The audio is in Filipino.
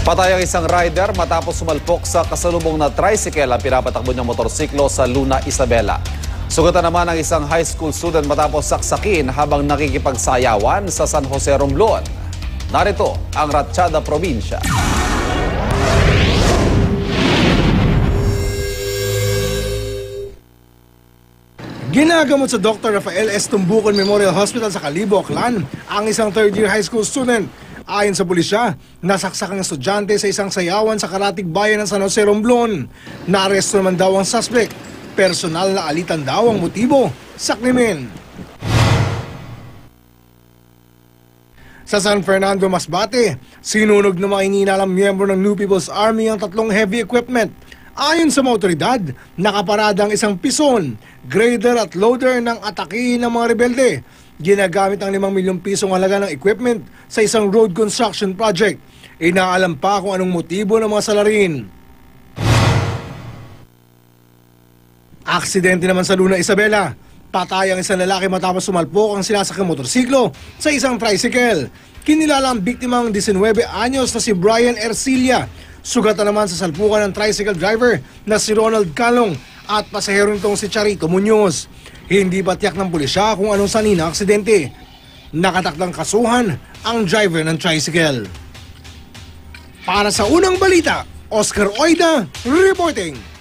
Patay ang isang rider matapos sumalpok sa kasalubong na tricycle ang pinapatakbo niyang motorsiklo sa Luna, Isabela. Sugatan naman ang isang high school student matapos saksakin habang nakikipagsayawan sa San Jose, Romblon. Narito ang Ratchada Probinsya. Ginagamot sa Dr. Rafael S. Tumbucon Memorial Hospital sa Calibo, Aklan ang isang third-year high school student. Ayon sa pulisya, nasaksak ang estudyante sa isang sayawan sa karatig bayan ng San Jose, Romblon. Naaresto naman daw ang suspect. Personal na alitan daw ang motibo sa krimen. Sa San Fernando, Masbate, sinunog ng mga ininalang miyembro ng New People's Army ang tatlong heavy equipment. Ayon sa mga otoridad, nakaparada ang isang pison, grader at loader ng atake ng mga rebelde. Ginagamit ang 5 milyong pisong halaga ng equipment sa isang road construction project. Inaalam pa kung anong motibo ng mga salarin. Aksidente naman sa Luna, Isabela. Patay ang isang lalaki matapos sumalpok ang sinasakang motorsiklo sa isang tricycle. Kinilala ang biktimang 19 anyos na si Brian Ercilia. Sugatan naman sa salpukan ng tricycle driver na si Ronald Calong at pasahero nitong si Charito Munoz. Hindi pa tiyak ng pulisya kung anong sanhi ng aksidente. Nakatakdang kasuhan ang driver ng tricycle. Para sa unang balita, Oscar Oida reporting.